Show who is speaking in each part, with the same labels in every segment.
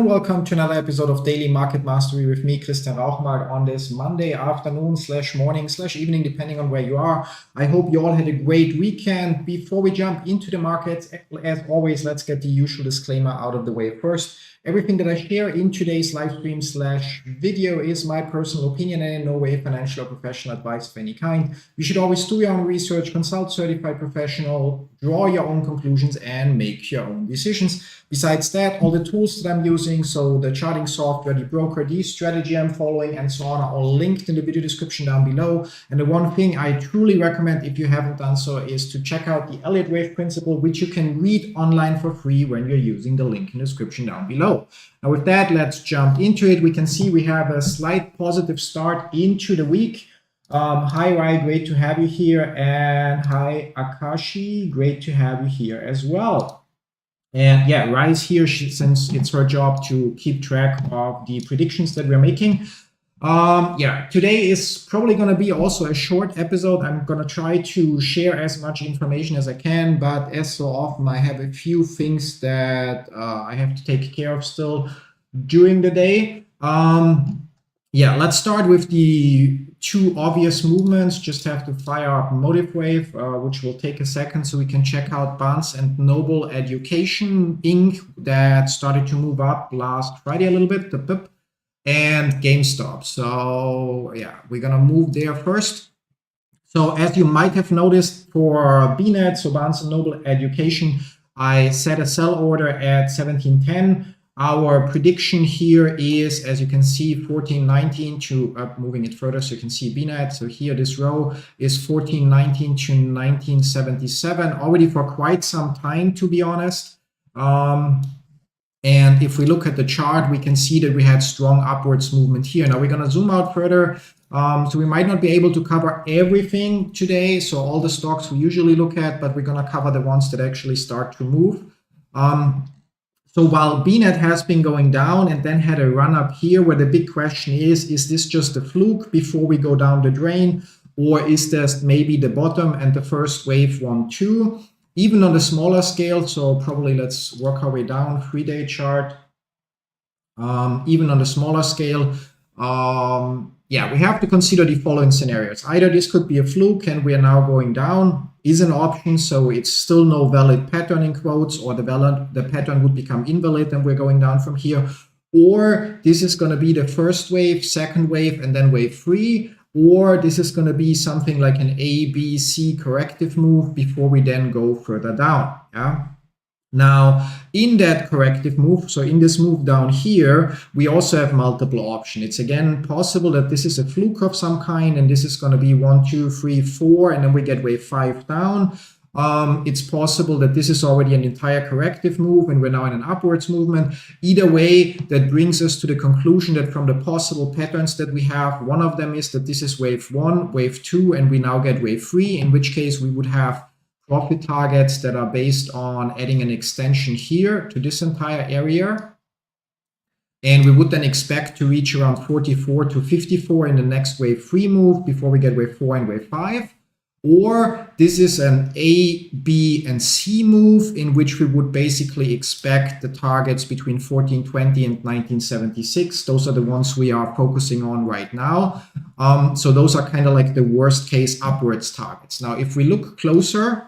Speaker 1: and welcome to another episode of Daily Market Mastery with me, Rauchenwald, on this Monday afternoon / morning / evening, depending on where you are. I hope you all had a great weekend. Before we jump into the markets, as always, let's get the usual disclaimer out of the way first. Everything that I share in today's live stream / video is my personal opinion and in no way financial or professional advice of any kind. You should always do your own research, consult certified professional, draw your own conclusions, and make your own decisions. Besides that, all the tools that I'm using, so the charting software, the broker, the strategy I'm following, and so on, are all linked in the video description down below. And the one thing I truly recommend, if you haven't done so, is to check out the Elliott Wave principle, which you can read online for free when you're using the link in the description down below. Now with that, let's jump into it. We can see we have a slight positive start into the week. Hi Rai, great to have you here. And hi Akashi, great to have you here as well. And yeah, Rai's here since it's her job to keep track of the predictions that we're making. Yeah, today is probably going to be also a short episode. I'm going to try to share as much information as I can, but as so often, I have a few things that I have to take care of still during the day. Yeah, let's start with the two obvious movements. Just have to fire up Motive Wave, which will take a second so we can check out Barnes & Noble Education Inc. that started to move up last Friday a little bit, and GameStop. So yeah, we're gonna move there first. So as you might have noticed for BNet, so Barnes & Noble Education, I set a sell order at 1710. Our prediction here is, as you can see, 1419 to, moving it further so you can see BNet. So here this row is 1419 to 1977, already for quite some time, to be honest. And if we look at the chart, we can see that we had strong upwards movement here. Now we're going to zoom out further. So we might not be able to cover everything today, so all the stocks we usually look at, but we're going to cover the ones that actually start to move. So while BNet has been going down and then had a run up here, where the big question is this just a fluke before we go down the drain, or is this maybe the bottom and the first wave 1-2? Even on the smaller scale, so probably let's work our way down, 3-day chart. Even on the smaller scale, yeah, we have to consider the following scenarios. Either this could be a fluke and we are now going down, is an option, so it's still no valid pattern in quotes, or the pattern would become invalid and we're going down from here. Or this is going to be the first wave, second wave, and then wave 3. Or this is going to be something like an A, B, C corrective move before we then go further down. Yeah. Now, in that corrective move, so in this move down here, we also have multiple options. It's again possible that this is a fluke of some kind, and this is going to be 1, 2, 3, 4, and then we get wave 5 down. It's possible that this is already an entire corrective move and we're now in an upwards movement. Either way, that brings us to the conclusion that from the possible patterns that we have, one of them is that this is wave 1, wave 2, and we now get wave 3, in which case we would have profit targets that are based on adding an extension here to this entire area. And we would then expect to reach around 44 to 54 in the next wave 3 move before we get wave 4 and wave 5. Or this is an A, B, and C move in which we would basically expect the targets between 1420 and 1976. Those are the ones we are focusing on right now. So those are kind of like the worst case upwards targets. Now, if we look closer,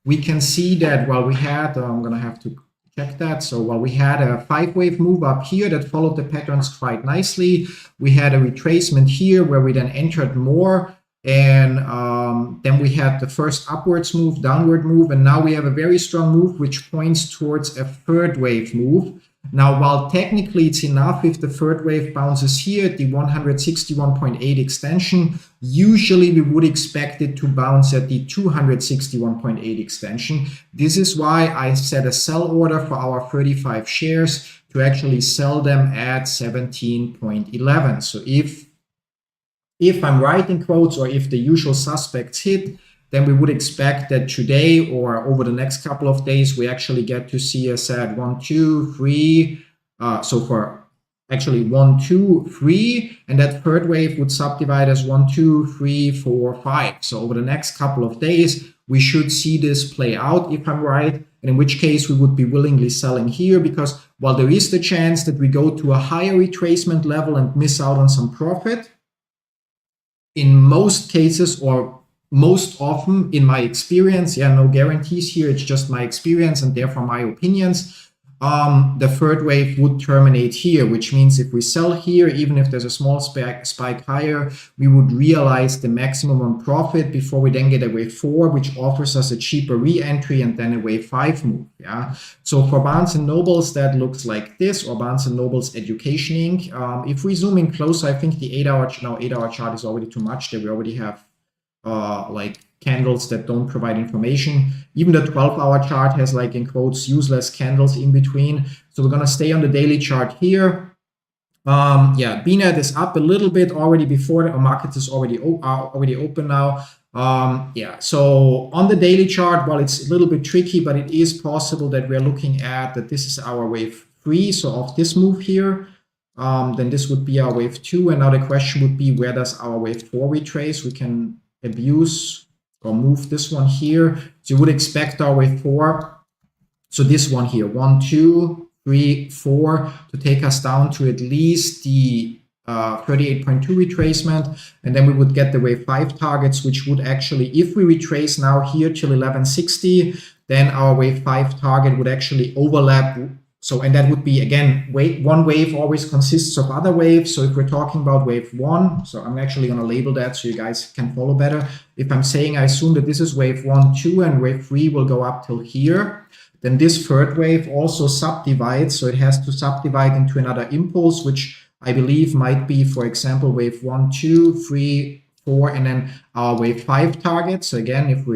Speaker 1: we can see that while we had, I'm going to have to check that. So while we had a 5-wave move up here that followed the patterns quite nicely, we had a retracement here where we then entered more. And then we had the first upwards move, downward move, and now we have a very strong move which points towards a 3rd wave move. Now, while technically it's enough if the 3rd wave bounces here at the 161.8 extension, usually we would expect it to bounce at the 261.8 extension. This is why I set a sell order for our 35 shares to actually sell them at 17.11. So if I'm right in quotes, or if the usual suspects hit, then we would expect that today or over the next couple of days, we actually get to see us at 1, 2, 3. So for actually 1, 2, 3, and that 3rd wave would subdivide as 1, 2, 3, 4, 5. So over the next couple of days, we should see this play out, if I'm right, and in which case we would be willingly selling here, because while there is the chance that we go to a higher retracement level and miss out on some profit, in most cases, or most often in my experience, no guarantees here, it's just my experience and therefore my opinions, the third wave would terminate here, which means if we sell here, even if there's a small spike higher, we would realize the maximum profit before we then get a wave 4, which offers us a cheaper re-entry and then a wave 5 move. So for Barnes & Nobles, that looks like this, or Barnes & Nobles Education Inc. If we zoom in closer, I think the 8-hour chart is already too much. There we already have like candles that don't provide information. Even the 12-hour chart has, like, in quotes, useless candles in between. So we're going to stay on the daily chart here. BNet is up a little bit already before the market is already open now. So on the daily chart, while it's a little bit tricky, but it is possible that we're looking at that this is our wave 3. So of this move here, then this would be our wave 2. And now the question would be, where does our wave 4 retrace? We can abuse or move this one here. So you would expect our wave 4, so this one here, 1, 2, 3, 4, to take us down to at least the 38.2 retracement, and then we would get the wave 5 targets, which would actually, if we retrace now here till 1160, then our wave 5 target would actually overlap. So, and that would be, again, one wave always consists of other waves. So if we're talking about wave 1, so I'm actually going to label that so you guys can follow better. If I'm saying I assume that this is wave 1, 2, and wave 3 will go up till here, then this third wave also subdivides. So it has to subdivide into another impulse, which I believe might be, for example, wave 1, 2, 3, 4, and then our wave 5 target. So again, if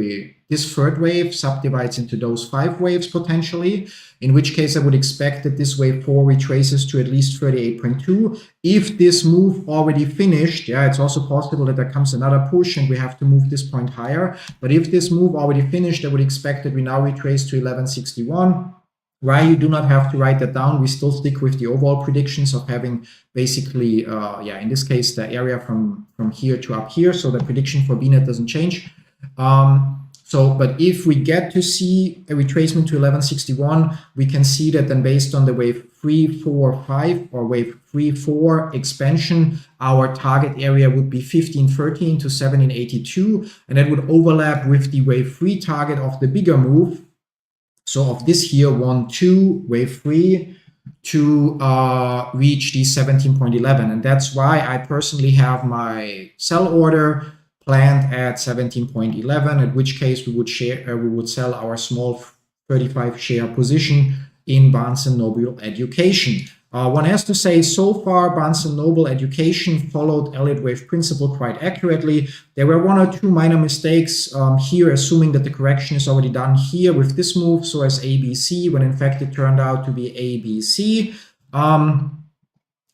Speaker 1: this third wave subdivides into those 5 waves potentially, in which case I would expect that this wave 4 retraces to at least 38.2. If this move already finished, it's also possible that there comes another push and we have to move this point higher. But if this move already finished, I would expect that we now retrace to 1161. Why you do not have to write that down. We still stick with the overall predictions of having basically, in this case, the area from here to up here. So the prediction for BNet doesn't change. But if we get to see a retracement to 1161, we can see that then based on the wave 3, 4, 5 or wave 3, 4 expansion, our target area would be 1513 to 1782, and that would overlap with the wave 3 target of the bigger move. So of this here, 1, 2, wave 3, to reach the 17.11. And that's why I personally have my sell order planned at 17.11, at which case we would sell our small 35 share position in Barnes & Noble Education. One has to say, so far, Barnes & Noble Education followed Elliott Wave principle quite accurately. There were 1 or 2 minor mistakes here, assuming that the correction is already done here with this move, so as ABC, when in fact it turned out to be ABC.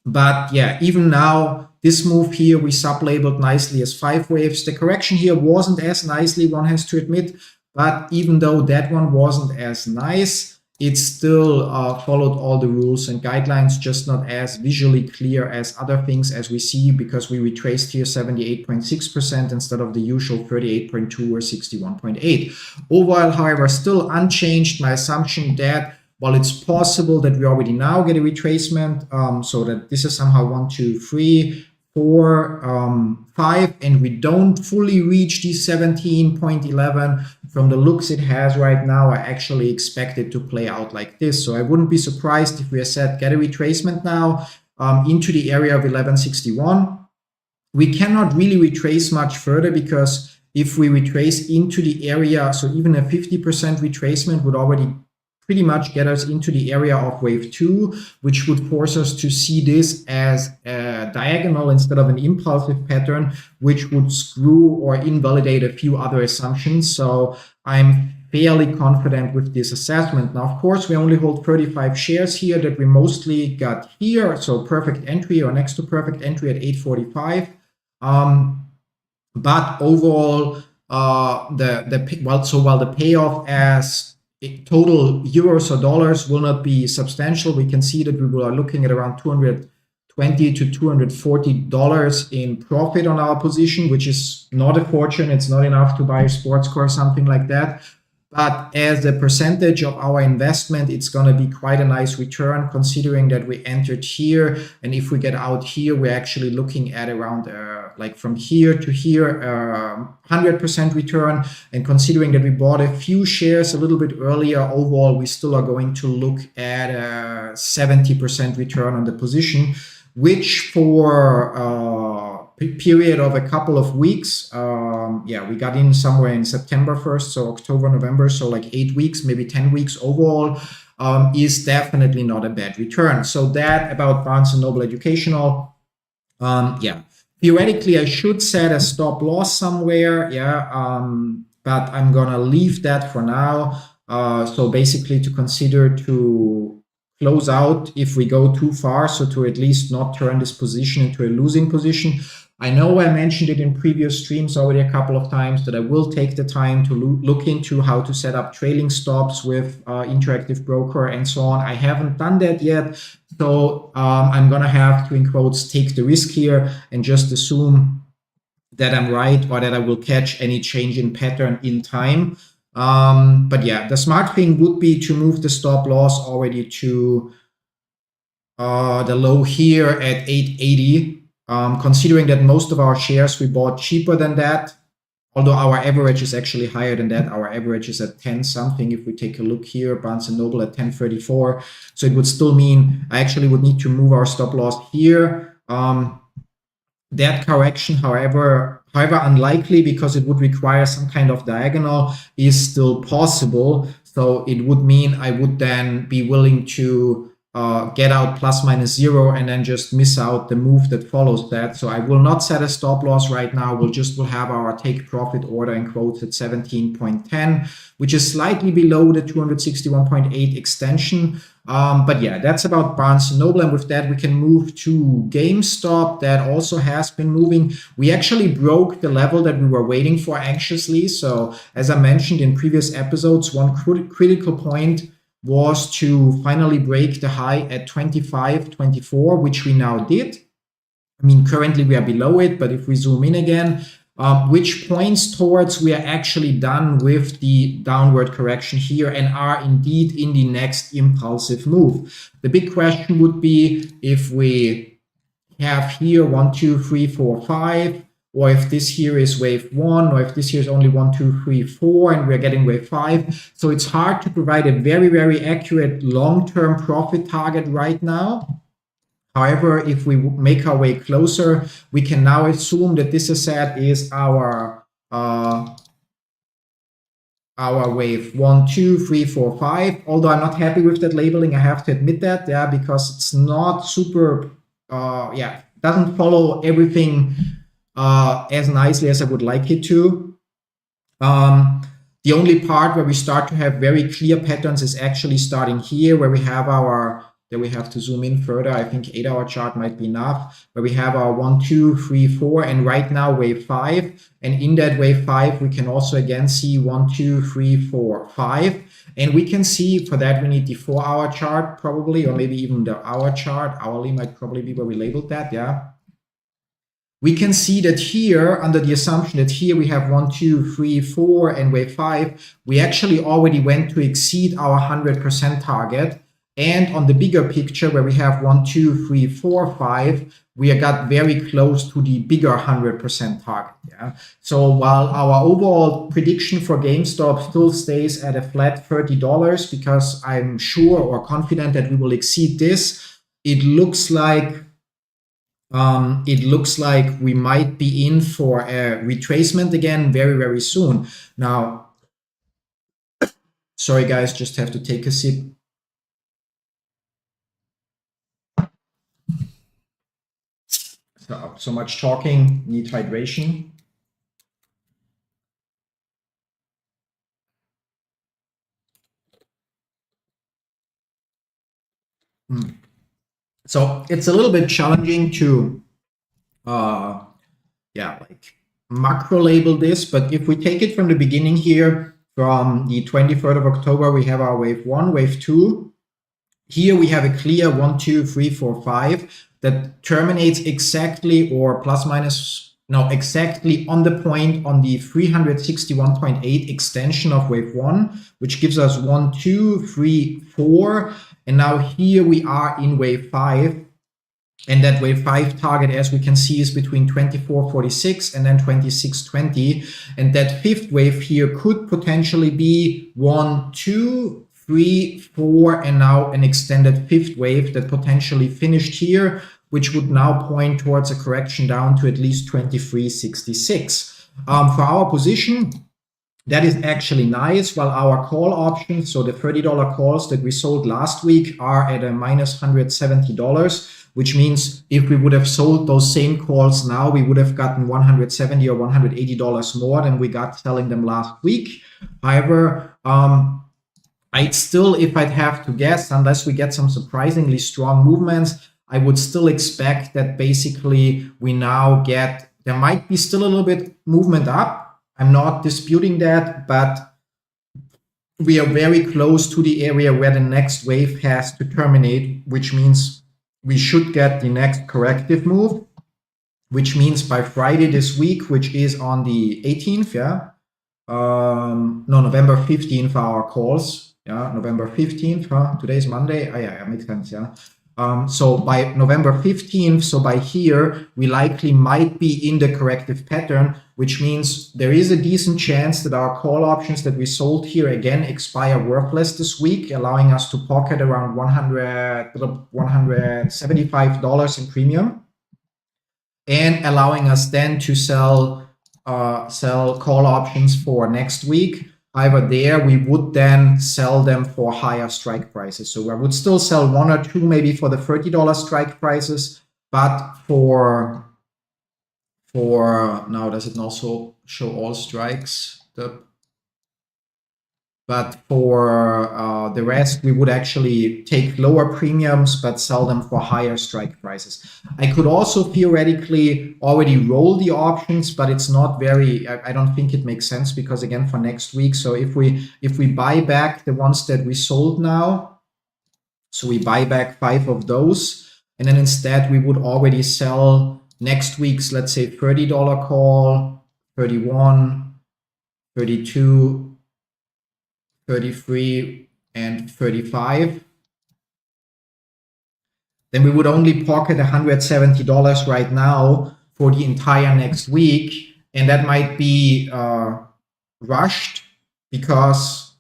Speaker 1: But yeah, even now, this move here we sublabeled nicely as 5 waves. The correction here wasn't as nicely, one has to admit, but even though that one wasn't as nice, it still followed all the rules and guidelines, just not as visually clear as other things as we see, because we retraced here 78.6% instead of the usual 38.2 or 61.8. Overall, however, still unchanged my assumption that while it's possible that we already now get a retracement, so that this is somehow 1, 2, 3, 4, 5, and we don't fully reach the 17.11. From the looks it has right now, I actually expect it to play out like this. So I wouldn't be surprised if we are set get a retracement now into the area of 1161. We cannot really retrace much further, because if we retrace into the area, so even a 50% retracement would already pretty much get us into the area of wave 2, which would force us to see this as a diagonal instead of an impulsive pattern, which would screw or invalidate a few other assumptions. So I'm fairly confident with this assessment. Now, of course, we only hold 35 shares here that we mostly got here, so perfect entry or next to perfect entry at 845. But overall, while the payoff as total euros or dollars will not be substantial, we can see that we are looking at around 200 $220 to $240 in profit on our position, which is not a fortune. It's not enough to buy a sports car or something like that. But as a percentage of our investment, it's going to be quite a nice return, considering that we entered here. And if we get out here, we're actually looking at around like from here to here, 100% return. And considering that we bought a few shares a little bit earlier, overall, we still are going to look at a 70% return on the position, which for period of a couple of weeks, we got in somewhere in September 1st, so October, November, so like 8 weeks, maybe 10 weeks overall, is definitely not a bad return. So that about Barnes & Noble Educational. Theoretically, I should set a stop loss somewhere, but I'm gonna leave that for now. So basically to consider to close out if we go too far, so to at least not turn this position into a losing position. I know I mentioned it in previous streams already a couple of times that I will take the time to look into how to set up trailing stops with Interactive Broker and so on. I haven't done that yet, so I'm gonna have to, in quotes, take the risk here and just assume that I'm right or that I will catch any change in pattern in time. But yeah, the smart thing would be to move the stop loss already to the low here at 880. Considering that most of our shares we bought cheaper than that, although our average is actually higher than that. Our average is at 10 something. If we take a look here, Barnes & Noble at 1034. So it would still mean I actually would need to move our stop loss here. That correction, however unlikely, because it would require some kind of diagonal, is still possible. So it would mean I would then be willing to get out ±0 and then just miss out the move that follows that. So I will not set a stop loss right now. We'll have our take profit order in quotes at 17.10, which is slightly below the 261.8 extension. But yeah, that's about Barnes & Noble. And with that, we can move to GameStop. That also has been moving. We actually broke the level that we were waiting for anxiously. So as I mentioned in previous episodes, one critical point was to finally break the high at 25.24, which we now did. I mean, currently we are below it, but if we zoom in again, which points towards we are actually done with the downward correction here and are indeed in the next impulsive move. The big question would be if we have here 1, 2, 3, 4, 5, or if this here is wave 1, or if this here is only 1, 2, 3, 4, and we're getting wave 5. So it's hard to provide a very, very accurate long-term profit target right now. However, if we make our way closer, we can now assume that this asset is our wave 1, 2, 3, 4, 5. Although I'm not happy with that labeling, I have to admit that, because it's not super, doesn't follow everything as nicely as I would like it to. The only part where we start to have very clear patterns is actually starting here, where we have our, then we have to zoom in further. I think 8-hour chart might be enough, where we have our 1, 2, 3, 4, and right now wave 5. And in that wave 5, we can also again see 1, 2, 3, 4, 5. And we can see for that we need the 4-hour chart probably, or maybe even the hour chart. Hourly might probably be where we labeled that, We can see that here, under the assumption that here we have 1, 2, 3, 4, and wave 5, we actually already went to exceed our 100% target. And on the bigger picture, where we have 1, 2, 3, 4, 5, we got very close to the bigger 100% target. So while our overall prediction for GameStop still stays at a flat $30, because I'm sure or confident that we will exceed this, it looks like we might be in for a retracement again very, very soon. Now, sorry guys, just have to take a sip. So much talking, need hydration. So it's a little bit challenging to, macro label this, but if we take it from the beginning here, from the 23rd of October, we have our wave 1, wave 2. Here we have a clear 1, 2, 3, 4, 5. that terminates exactly or plus minus, no, exactly on the point on the 361.8 extension of wave 1, which gives us 1, 2, 3, 4. And now here we are in wave 5. And that wave 5 target, as we can see, is between 24.46 and then 26.20. And that fifth wave here could potentially be 1, 2, 3, 4, and now an extended fifth wave that potentially finished here, which would now point towards a correction down to at least 23.66. For our position, that is actually nice, while our call options, so the $30 calls that we sold last week, are at a minus $170. Which means if we would have sold those same calls now, we would have gotten $170 or $180 more than we got selling them last week. However, I'd still, if I'd have to guess, unless we get some surprisingly strong movements, I would still expect that basically we now get, there might be still a little bit movement up. I'm not disputing that, but we are very close to the area where the next wave has to terminate, which means we should get the next corrective move, which means by Friday this week, which is on the 18th, November 15th for our calls, November 15th, today's Monday, yeah, makes sense, so by November 15th, so by here, we likely might be in the corrective pattern, which means there is a decent chance that our call options that we sold here again expire worthless this week, allowing us to pocket around $175 in premium, and allowing us then to sell call options for next week. However, there we would then sell them for higher strike prices. So I would still sell 1 or 2 maybe for the $30 strike prices, but for now, does it also show all strikes? But for the rest, we would actually take lower premiums, but sell them for higher strike prices. I could also theoretically already roll the options, but it's not very, I don't think it makes sense because again, for next week. So if we buy back the ones that we sold now, so we buy back 5 of those, and then instead we would already sell next week's, let's say $30 call, 31, 32, 33 and 35, then we would only pocket $170 right now for the entire next week, and that might be rushed because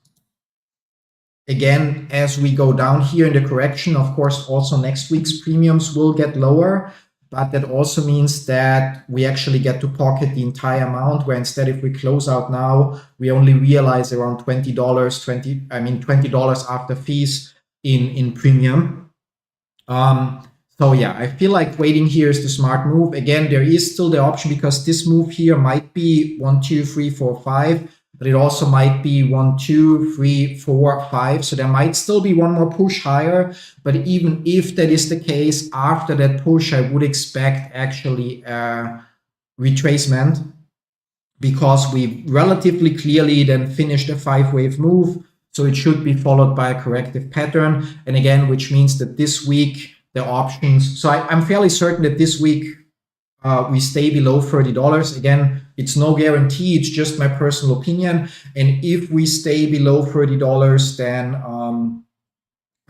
Speaker 1: again, as we go down here in the correction, of course also next week's premiums will get lower, but that also means that we actually get to pocket the entire amount, where instead if we close out now, we only realize around $20 after fees in premium. So yeah, I feel like waiting here is the smart move. Again, there is still the option because this move here might be 1, 2, 3, 4, 5, but it also might be 1, 2, 3, 4, 5. So there might still be one more push higher. But even if that is the case, after that push, I would expect actually a retracement because we relatively clearly then finished a 5-wave move. So it should be followed by a corrective pattern. And again, which means that this week, the options. So I'm fairly certain that this week we stay below $30. Again, it's no guarantee. It's just my personal opinion. And if we stay below $30, then our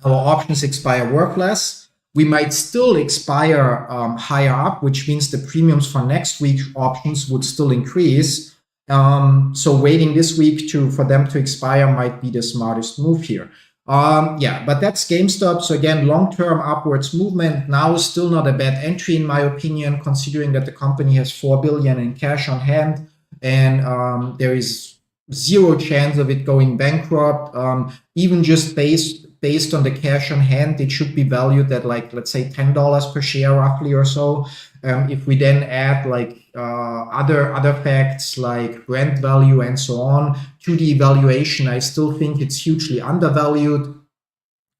Speaker 1: options expire worthless. We might still expire higher up, which means the premiums for next week's options would still increase. So waiting this week for them to expire might be the smartest move here. Yeah, but that's GameStop. So again, long-term upwards movement. Now still not a bad entry in my opinion, considering that the company has $4 billion in cash on hand, and there is zero chance of it going bankrupt. Even just based on the cash on hand, it should be valued at like, let's say $10 per share roughly or so. If we then add like other facts like brand value and so on to the evaluation, I still think it's hugely undervalued.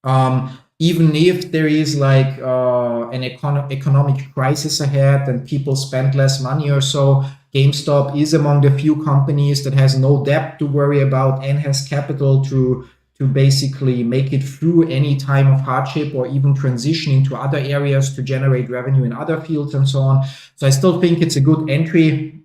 Speaker 1: Even if there is like an economic crisis ahead and people spend less money or so, GameStop is among the few companies that has no debt to worry about and has capital to to basically make it through any time of hardship or even transition into other areas to generate revenue in other fields and so on. So I still think it's a good entry.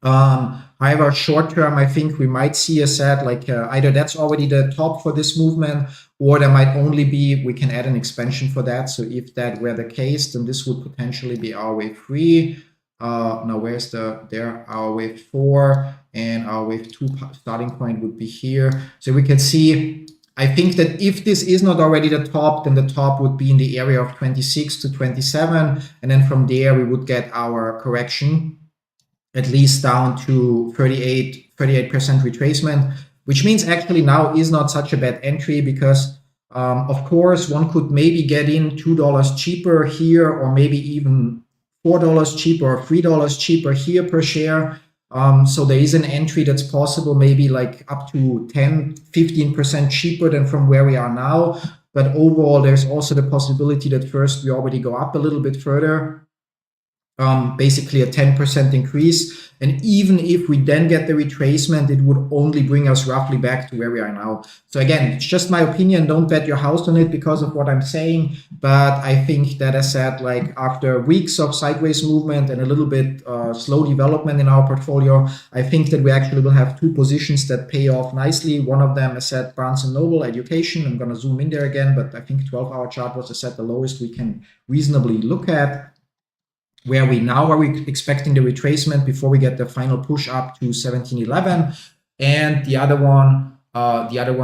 Speaker 1: However, short term, I think we might see a set like either that's already the top for this movement, or there might only be, we can add an expansion for that. So if that were the case, then this would potentially be our wave 3. Now where's our wave 4, and our wave 2 starting point would be here. So we can see, I think that if this is not already the top, then the top would be in the area of 26 to 27. And then from there, we would get our correction at least down to 38% retracement, which means actually now is not such a bad entry because, of course, one could maybe get in $2 cheaper here, or maybe even $4 cheaper or $3 cheaper here per share. So there is an entry that's possible, maybe like up to 10-15% cheaper than from where we are now. But overall, there's also the possibility that first we already go up a little bit further. Basically a 10% increase, and even if we then get the retracement, it would only bring us roughly back to where we are now. So again, it's just my opinion, don't bet your house on it because of what I'm saying, but I think that, as said, like after weeks of sideways movement and a little bit slow development in our portfolio, I think that we actually will have 2 positions that pay off nicely. One of them, as said, Barnes & Noble Education. I'm going to zoom in there again, but I think 12-hour chart was, as said, the lowest we can reasonably look at, where we now are expecting the retracement before we get the final push up to 1711, and the other one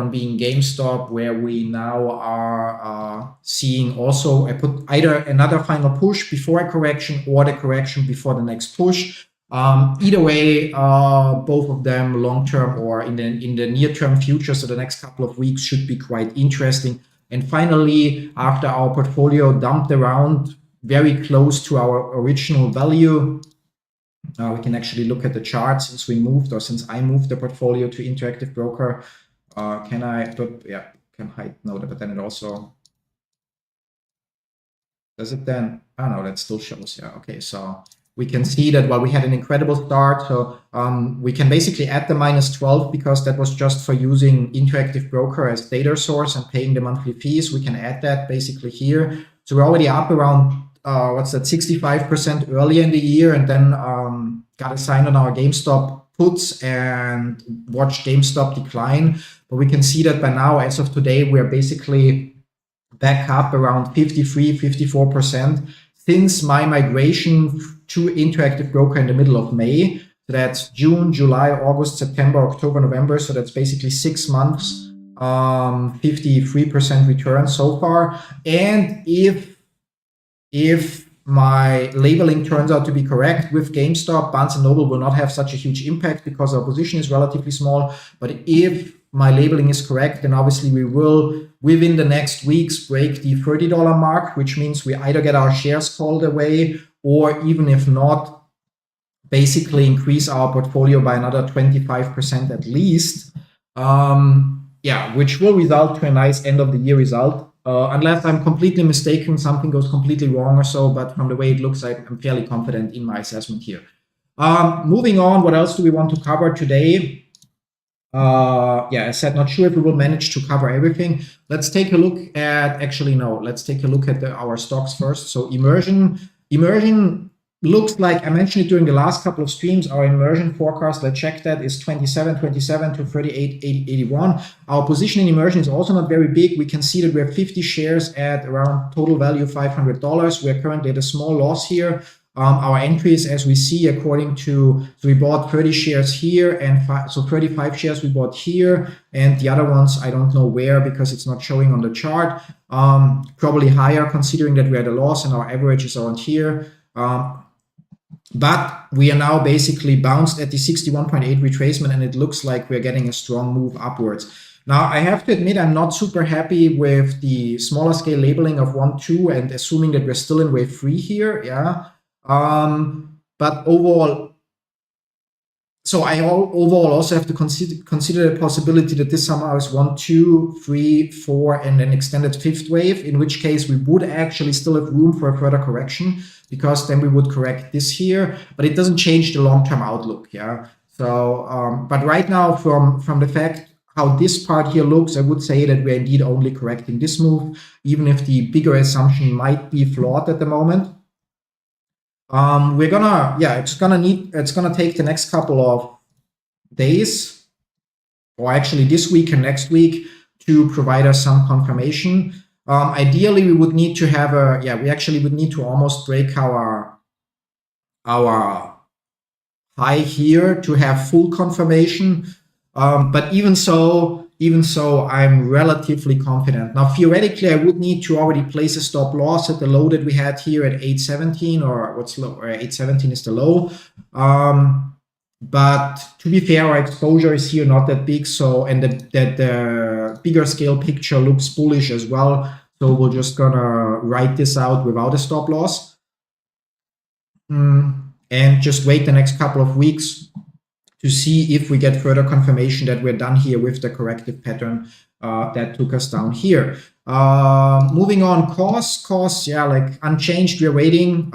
Speaker 1: being GameStop, where we now are seeing also either another final push before a correction or the correction before the next push. Either way, both of them long-term or in the near-term future, so the next couple of weeks should be quite interesting. And finally, after our portfolio dumped around very close to our original value, we can actually look at the chart since I moved the portfolio to Interactive Broker. Can hide, no, but then it also, does it then? Oh no, that still shows, yeah, okay, so we can see that while we had an incredible start, so we can basically add the -12 because that was just for using Interactive Broker as data source and paying the monthly fees. We can add that basically here. So we're already up around 65% earlier in the year, and then got assigned on our GameStop puts and watched GameStop decline. But we can see that by now, as of today, we're basically back up around 53-54% since my migration to Interactive Broker in the middle of May. So that's June, July, August, September, October, November. So that's basically 6 months, 53% return so far. And if my labeling turns out to be correct with GameStop, Barnes & Noble will not have such a huge impact because our position is relatively small. But if my labeling is correct, then obviously we will, within the next weeks, break the $30 mark, which means we either get our shares called away, or even if not, basically increase our portfolio by another 25% at least. Which will result to a nice end of the year result. Unless I'm completely mistaken, something goes completely wrong or so, but from the way it looks like, I'm fairly confident in my assessment here. Moving on, what else do we want to cover today? I said not sure if we will manage to cover everything. Let's take a look at, let's take a look at our stocks first. So immersion looks like, I mentioned it during the last couple of streams, our immersion forecast, let's check that, is 27.27 to 38.81. Our position in immersion is also not very big. We can see that we have 50 shares at around total value $500. We're currently at a small loss here. Our entries, as we see, according to, so we bought 30 shares here, and 35 shares we bought here, and the other ones, I don't know where because it's not showing on the chart. Probably higher considering that we had a loss and our average is around here. But we are now basically bounced at the 61.8 retracement, and it looks like we're getting a strong move upwards. Now, I have to admit, I'm not super happy with the smaller scale labeling of 1, 2, and assuming that we're still in wave 3 here, yeah. But overall, so I overall also have to consider the possibility that this somehow is 1, 2, 3, 4, and an extended 5th wave, in which case we would actually still have room for a further correction, because then we would correct this here, but it doesn't change the long-term outlook, yeah. So, but right now, from the fact how this part here looks, I would say that we're indeed only correcting this move, even if the bigger assumption might be flawed at the moment. We're gonna, yeah, it's gonna take the next couple of days, or actually this week and next week, to provide us some confirmation. Ideally, we would need to have a, yeah, we actually would need to almost break our high here to have full confirmation. But even so, I'm relatively confident. Now, theoretically, I would need to already place a stop loss at the low that we had here at 817, or what's low, or 817 is the low. But to be fair, our exposure is here not that big, so, and the bigger scale picture looks bullish as well. So we're just gonna write this out without a stop loss, and just wait the next couple of weeks to see if we get further confirmation that we're done here with the corrective pattern that took us down here. Moving on, costs, yeah, like unchanged, we're waiting.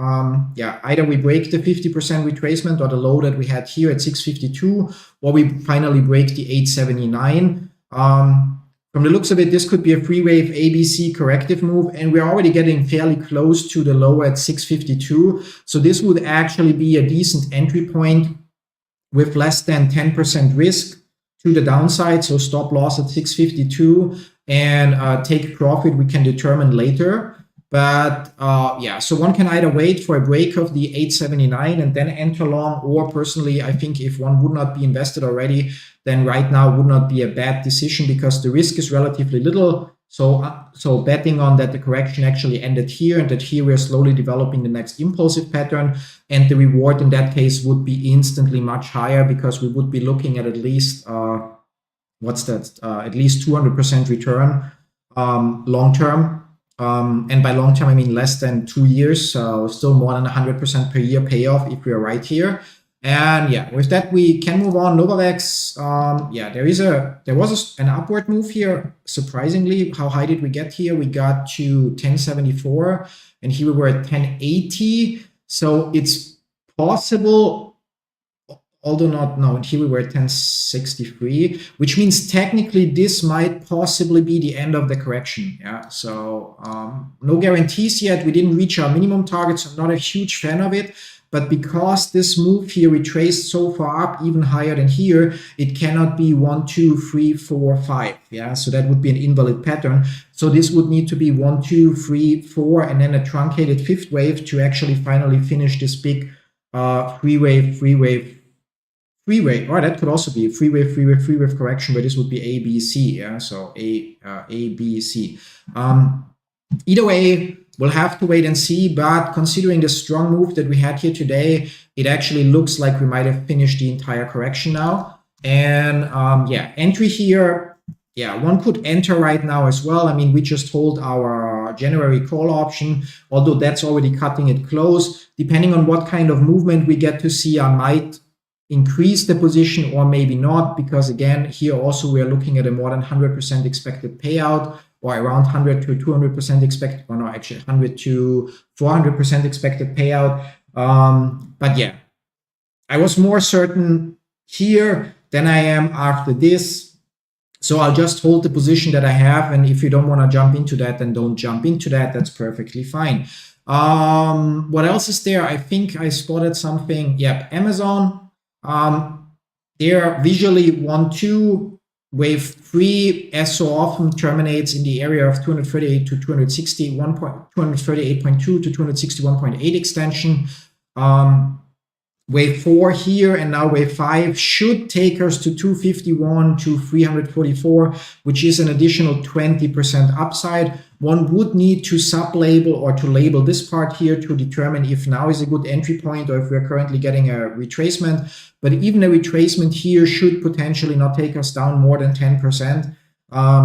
Speaker 1: Yeah, either we break the 50% retracement or the low that we had here at 652, or we finally break the 879. From the looks of it, this could be a three-wave ABC corrective move, and we're already getting fairly close to the low at 652. So this would actually be a decent entry point with less than 10% risk to the downside. So stop loss at 652 and take profit we can determine later. But yeah, so one can either wait for a break of the 879 and then enter long, or personally, I think if one would not be invested already, then right now would not be a bad decision because the risk is relatively little. So betting on that the correction actually ended here and that here we're slowly developing the next impulsive pattern, and the reward in that case would be instantly much higher because we would be looking at least, what's that, at least 200% return long term. And by long term, I mean less than 2 years, so still more than 100% per year payoff if we're right here. And yeah, with that, we can move on. Novavax, yeah, there was an upward move here. Surprisingly, how high did we get here? We got to 1074, and here we were at 1080. So it's possible, although not, no, and here we were at 1063, which means technically this might possibly be the end of the correction. Yeah, so no guarantees yet. We didn't reach our minimum target, so I'm not a huge fan of it. But because this move here retraced so far up, even higher than here, it cannot be 1, 2, 3, 4, 5. Yeah, so that would be an invalid pattern. So this would need to be 1, 2, 3, 4, and then a truncated fifth wave to actually finally finish this big three-wave. Or that could also be a three-wave correction, where this would be A, B, C. Yeah, so A, B, C. Either way, we'll have to wait and see, but considering the strong move that we had here today, it actually looks like we might have finished the entire correction now. And yeah, entry here, yeah, one could enter right now as well. I mean, we just hold our January call option, although that's already cutting it close. Depending on what kind of movement we get to see, I might increase the position or maybe not, because again, here also we're looking at a more than 100% expected payout, or around 100 to 200% expected, or no, actually 100 to 400% expected payout. But yeah, I was more certain here than I am after this. So I'll just hold the position that I have. And if you don't want to jump into that, then don't jump into that. That's perfectly fine. What else is there? I think I spotted something. Yep, Amazon. There visually 1, 2. Wave 3, as so often, terminates in the area of 238 to 260, 238.2 to 261.8 extension. Wave 4 here and now wave 5 should take us to 251 to 344, which is an additional 20% upside. One would need to sub-label or to label this part here to determine if now is a good entry point or if we're currently getting a retracement. But even a retracement here should potentially not take us down more than 10%.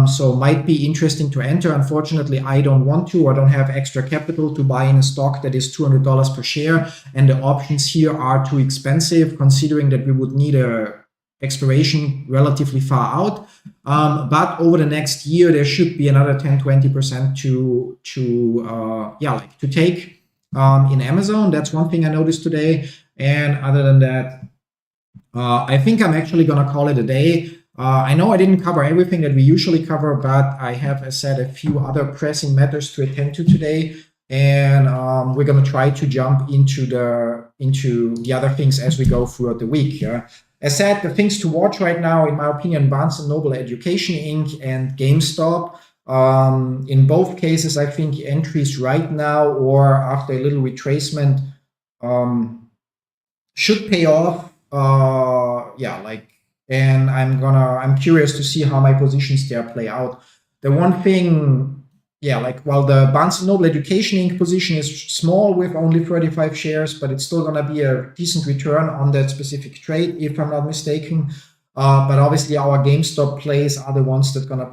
Speaker 1: So might be interesting to enter. Unfortunately, I don't want to, or don't have extra capital to buy in a stock that is $200 per share. And the options here are too expensive, considering that we would need a expiration relatively far out. But over the next year, there should be another 10-20% to take in Amazon. That's one thing I noticed today. And other than that, I think I'm actually going to call it a day. I know I didn't cover everything that we usually cover, but I have, as said, a few other pressing matters to attend to today. And we're going to try to jump into the other things as we go throughout the week. Yeah? As said, the things to watch right now, in my opinion, Barnes & Noble Education Inc. and GameStop. In both cases, I think entries right now or after a little retracement should pay off. And I'm curious to see how my positions there play out. The one thing, while the Barnes & Noble Education Inc. position is small with only 35 shares, but it's still going to be a decent return on that specific trade, if I'm not mistaken. But obviously our GameStop plays are the ones that are going to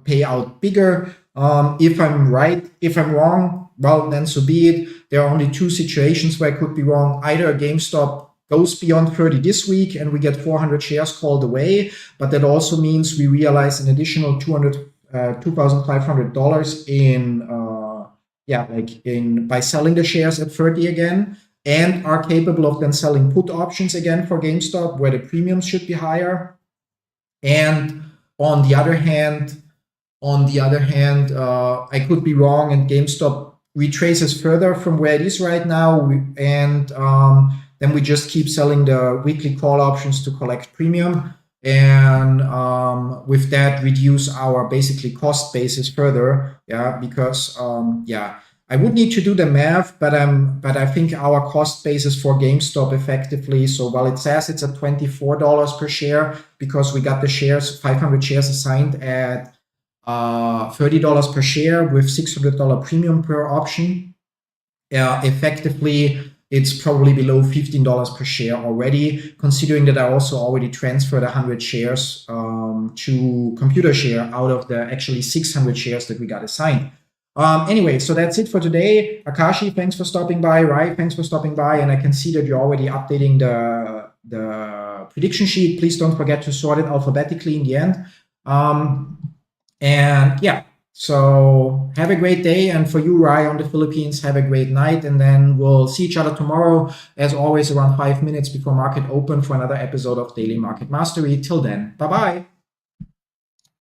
Speaker 1: pay out bigger. If I'm right, if I'm wrong, well, then so be it. There are only two situations where I could be wrong. Either GameStop goes beyond 30 this week and we get 400 shares called away, but that also means we realize an additional $2,500 by selling the shares at 30 again, and are capable of then selling put options again for GameStop where the premiums should be higher. And on the other hand, I could be wrong and GameStop retraces further from where it is right now, then we just keep selling the weekly call options to collect premium, and with that reduce our basically cost basis further. Because I would need to do the math, but I think our cost basis for GameStop effectively, so while it says it's at $24 per share because we got the shares, 500 shares assigned at $30 per share with $600 premium per option. Effectively, it's probably below $15 per share already, considering that I also already transferred 100 shares to ComputerShare out of the actually 600 shares that we got assigned. Anyway, so that's it for today. Akashi, thanks for stopping by. Rai, thanks for stopping by. And I can see that you're already updating the prediction sheet. Please don't forget to sort it alphabetically in the end. So have a great day. And for you, Rai, on the Philippines, have a great night. And then we'll see each other tomorrow, as always, around 5 minutes before market open for another episode of Daily Market Mastery. Till then, bye-bye.